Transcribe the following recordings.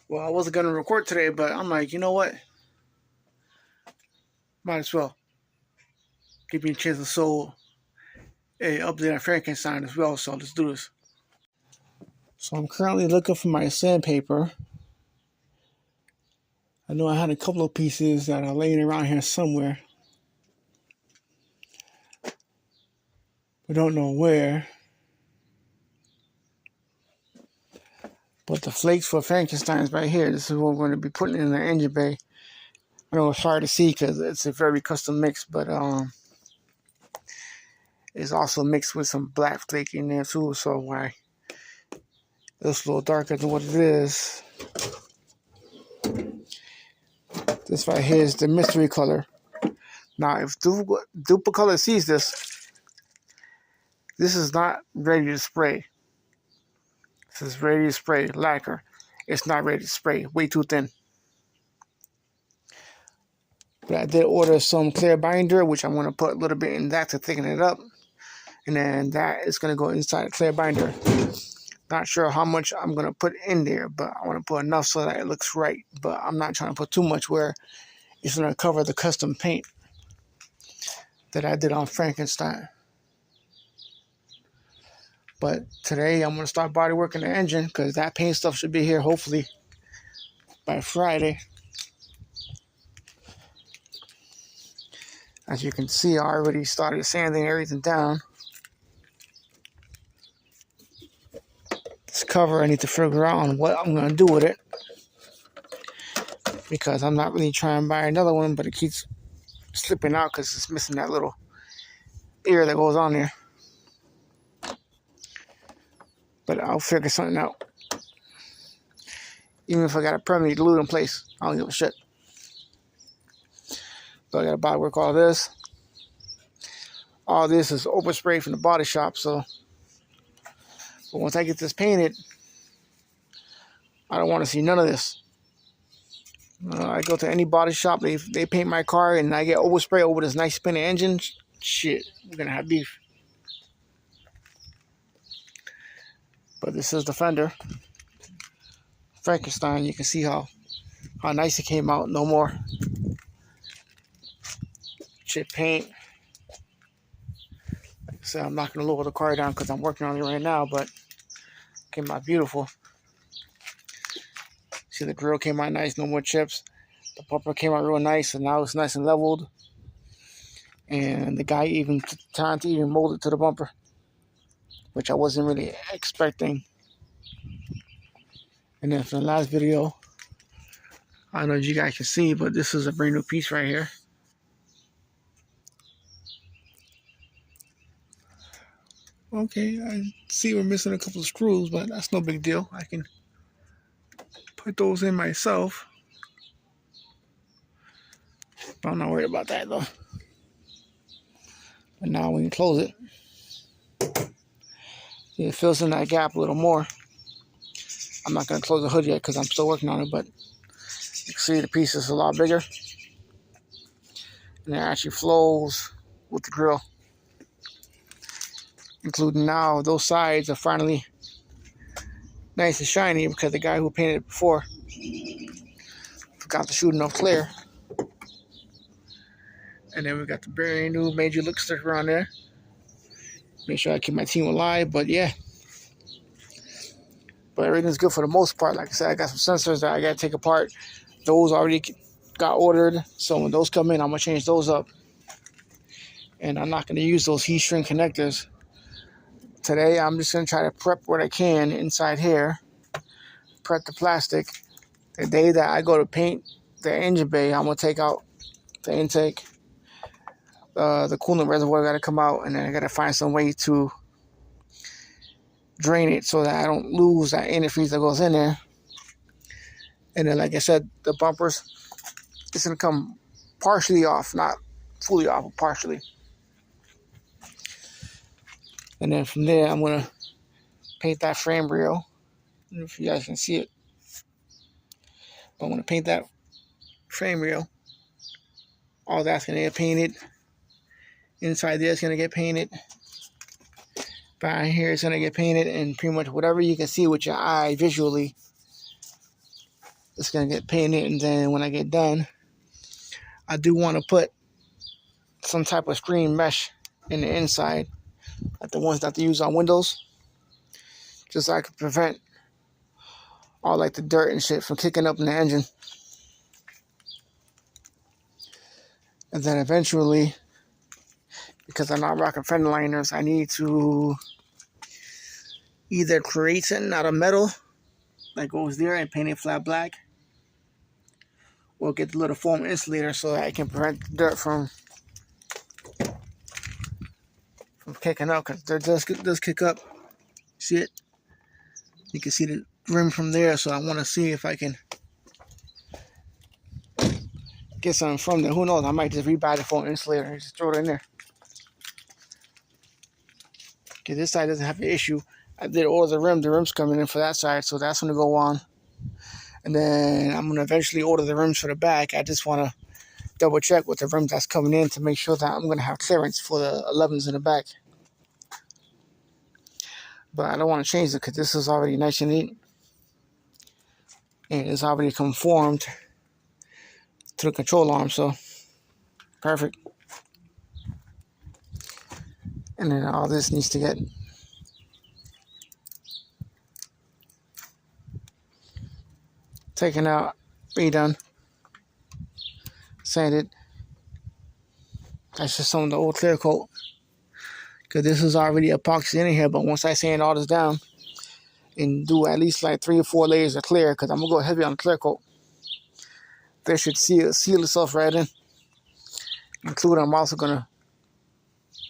Well, I wasn't gonna record today, but I'm like, you know what? Might as well give me a chance to show a update on Frankenstein as well. So let's do this. So I'm currently looking for my sandpaper. I know I had a couple of pieces that are laying around here somewhere. We don't know where. But the flakes for Frankenstein is right here. This is what we're going to be putting in the engine bay. I know it's hard to see because it's a very custom mix, but it's also mixed with some black flake in there too. So why it's a little darker than what it is. This right here is the mystery color. Now, if Duplicolor sees this, this is not ready to spray. This is ready to spray lacquer. It's not ready to spray. Way too thin. But I did order some clear binder, which I'm going to put a little bit in that to thicken it up. And then that is going to go inside a clear binder. Not sure how much I'm going to put in there, but I want to put enough so that it looks right. But I'm not trying to put too much where it's going to cover the custom paint that I did on Frankenstein. But today I'm going to start body working the engine because that paint stuff should be here hopefully by Friday. As you can see, I already started sanding everything down. This cover, I need to figure out on what I'm going to do with it. Because I'm not really trying to buy another one, but it keeps slipping out because it's missing that little ear that goes on there. But I'll figure something out. Even if I got a permanent glue in place, I don't give a shit. So I got to body work all this. All this is overspray from the body shop, so. But once I get this painted, I don't want to see none of this. I go to any body shop, they paint my car, and I get overspray over this nice spinning engine. Shit, we're gonna have beef. But this is the fender. Frankenstein, you can see how nice it came out. No more chip paint. Like I said, I'm not gonna lower the car down because I'm working on it right now, but it came out beautiful. See, the grill came out nice, no more chips. The bumper came out real nice, and now it's nice and leveled. And the guy even trying to even mold it to the bumper, which I wasn't really expecting. And then for the last video, I don't know if you guys can see, but this is a brand new piece right here. Okay, I see we're missing a couple of screws, but that's no big deal. I can put those in myself. But I'm not worried about that though. But now when you close it, it fills in that gap a little more. I'm not going to close the hood yet because I'm still working on it, but you can see the piece is a lot bigger. And it actually flows with the grill. Including now, those sides are finally nice and shiny because the guy who painted it before forgot to shoot enough clear. And then we got the brand new Major Look sticker on there. Make sure I keep my team alive, but yeah. But everything's good for the most part. Like I said, I got some sensors that I got to take apart. Those already got ordered. So when those come in, I'm going to change those up. And I'm not going to use those heat shrink connectors. Today, I'm just going to try to prep what I can inside here. Prep the plastic. The day that I go to paint the engine bay, I'm going to take out the intake. The coolant reservoir got to come out. And then I got to find some way to drain it so that I don't lose that antifreeze that goes in there. And then, like I said, the bumpers, it's going to come partially off, not fully off, but partially. And then from there, I'm going to paint that frame rail. I don't know if you guys can see it. But I'm going to paint that frame rail. All that's going to get painted. Inside there is going to get painted. Behind here is going to get painted. And pretty much whatever you can see with your eye visually It's going to get painted, and then when I get done, I do want to put some type of screen mesh in the inside, like the ones that they use on windows, just so I can prevent all like the dirt and shit from kicking up in the engine. And then eventually, because I'm not rocking fender liners, I need to either create something out of metal that goes there and paint it flat black, or get the little foam insulator so that I can prevent the dirt from kicking up, because dirt does kick up. See it? You can see the rim from there, so I want to see if I can get something from there. Who knows? I might just rebuy the foam insulator and just throw it in there. Okay, this side doesn't have an issue. I did order the rim. The rim's coming in for that side, so that's going to go on. And then I'm going to eventually order the rims for the back. I just want to double check with the rims that's coming in to make sure that I'm going to have clearance for the 11s in the back. But I don't want to change it because this is already nice and neat. And it's already conformed to the control arm, so perfect. And then all this needs to get taken out, redone, sanded. That's just some of the old clear coat, because this is already epoxy in here. But once I sand all this down and do at least like 3 or 4 layers of clear, because I'm gonna go heavy on the clear coat, this should seal itself right in. Including, I'm also gonna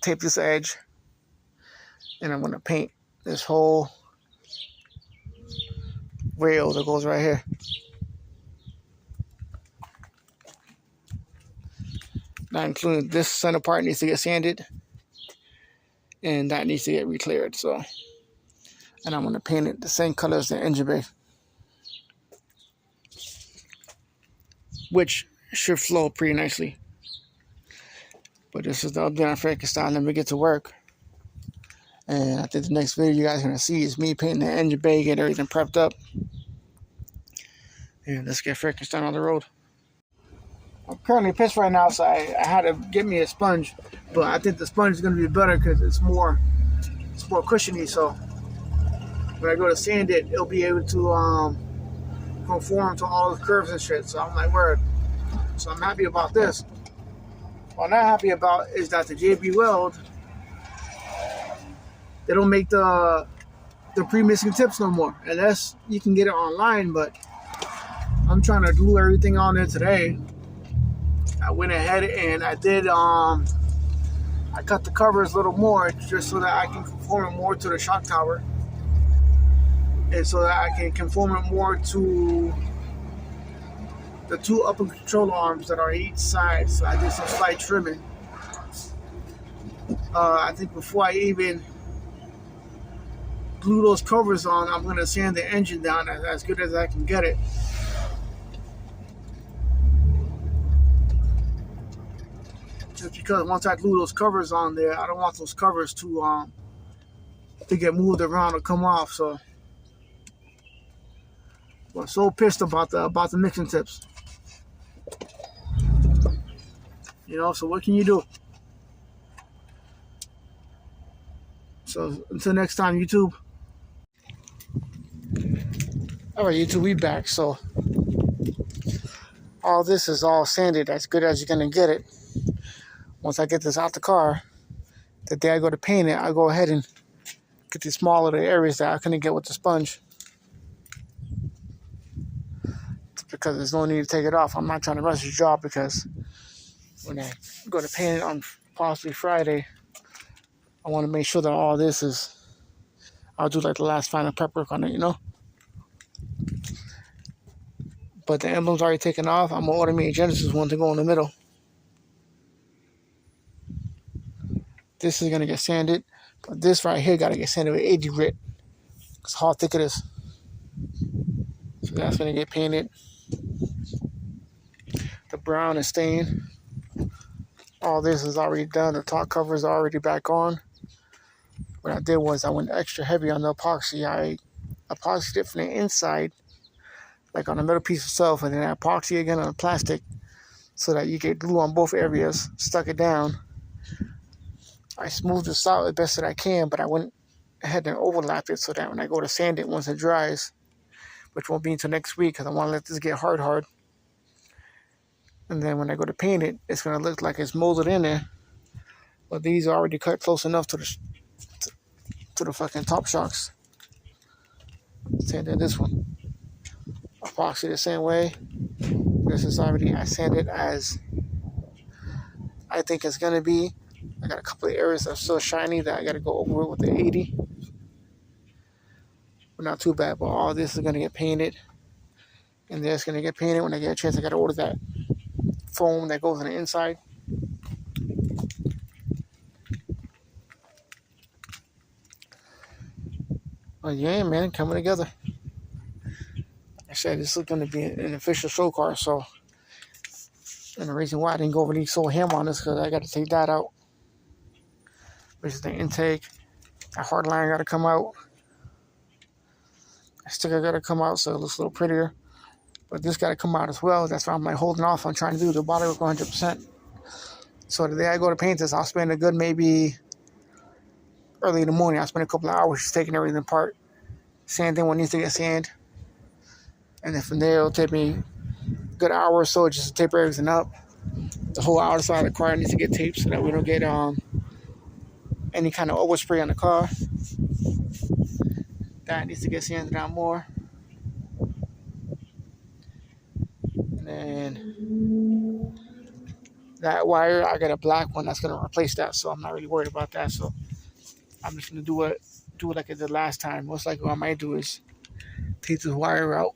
tape this edge, and I'm gonna paint this whole rail that goes right here. Not including this center part needs to get sanded, and that needs to get re-cleared. So, and I'm gonna paint it the same color as the engine bay, which should flow pretty nicely. But this is the update on Frankenstein. Let me get to work. And I think the next video you guys are going to see is me painting the engine bay, get everything prepped up. And let's get Frankenstein on the road. I'm currently pissed right now, so I had to get me a sponge. But I think the sponge is going to be better because it's more cushiony. So when I go to sand it, it'll be able to conform to all the curves and shit. So I'm like, word. So I'm happy about this. What I'm not happy about is that the JB Weld, they don't make the pre-missing tips no more. Unless you can get it online, but I'm trying to glue everything on there today. I went ahead and I did, I cut the covers a little more just so that I can conform it more to the shock tower. And so that I can conform it more to the 2 upper control arms that are each side. So I did some slight trimming. I think before I even glue those covers on, I'm going to sand the engine down as good as I can get it. Just because once I glue those covers on there, I don't want those covers to get moved around or come off. So I'm so pissed about the mixing tips. You know, so what can you do? So until next time, YouTube. All right, YouTube, we back. So all this is all sanded as good as you're gonna get it. Once I get this out the car, the day I go to paint it, I go ahead and get the smaller areas that I couldn't get with the sponge. It's because there's no need to take it off. I'm not trying to rush the job, because when I go to paint it on possibly Friday, I want to make sure that all this is, I'll do like the last final prep work on it, you know? But the emblem's already taken off. I'm going to order me a Genesis one to go in the middle. This is going to get sanded. But this right here got to get sanded with 80 grit. That's how thick it is. So that's going to get painted. The brown is stained. All this is already done. The top cover is already back on. What I did was I went extra heavy on the epoxy. I epoxied it from the inside like on the middle piece itself, and then I epoxy again on the plastic so that you get glue on both areas, stuck it down. I smoothed this out as best that I can, but I went ahead and overlapped it so that when I go to sand it once it dries, which won't be until next week because I want to let this get hard. And then when I go to paint it, it's going to look like it's molded in there. But these are already cut close enough to the fucking top shocks. Sanded this one. Epoxy the same way. This is already, I sanded as I think it's going to be. I got a couple of areas that are still shiny that I got to go over with the 80. But not too bad, but all this is going to get painted. And this going to get painted. When I get a chance, I got to order that foam that goes on the inside. But yeah, man, coming together. I said this is going to be an official show car, so. And the reason why I didn't go over so ham on this because I got to take that out. Which is the intake. That hard line got to come out. The sticker got to come out so it looks a little prettier. But this got to come out as well. That's why I'm like holding off on trying to do the body work 100%. So the day I go to paint this, I'll spend a good maybe early in the morning. I'll spend a couple of hours just taking everything apart. Sanding what needs to get sanded. And then from there, it'll take me a good hour or so just to tape everything up. The whole outside of the car needs to get taped so that we don't get any kind of overspray on the car. That needs to get sanded down more. And then that wire, I got a black one that's going to replace that, so I'm not really worried about that. So I'm just going to do it like I did last time. Most likely what I might do is take this wire out,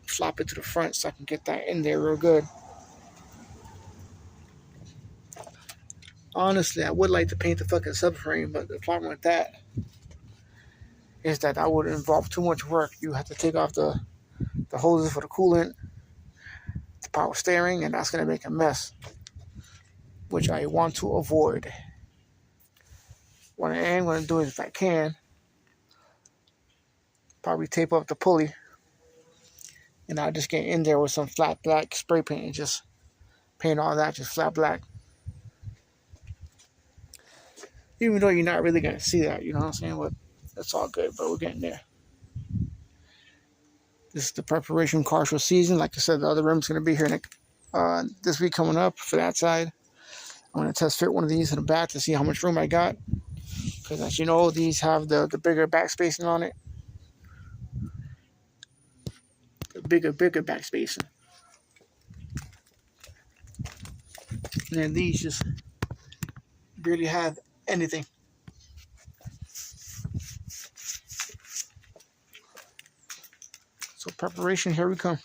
flop it to the front so I can get that in there real good. Honestly, I would like to paint the fucking subframe, but the problem with that is that would involve too much work. You have to take off the hoses for the coolant, the power steering, and that's going to make a mess, which I want to avoid. What I am going to do is, if I can, probably tape up the pulley, and I'll just get in there with some flat black spray paint and just paint all that just flat black. Even though you're not really going to see that, you know what I'm saying? But that's all good, but we're getting there. This is the preparation car for season. Like I said, the other rim's going to be here this week coming up for that side. I'm going to test fit one of these in the back to see how much room I got. Because as you know, these have the bigger back spacing on it. The bigger back spacing. And then these just barely have anything. So preparation, here we come.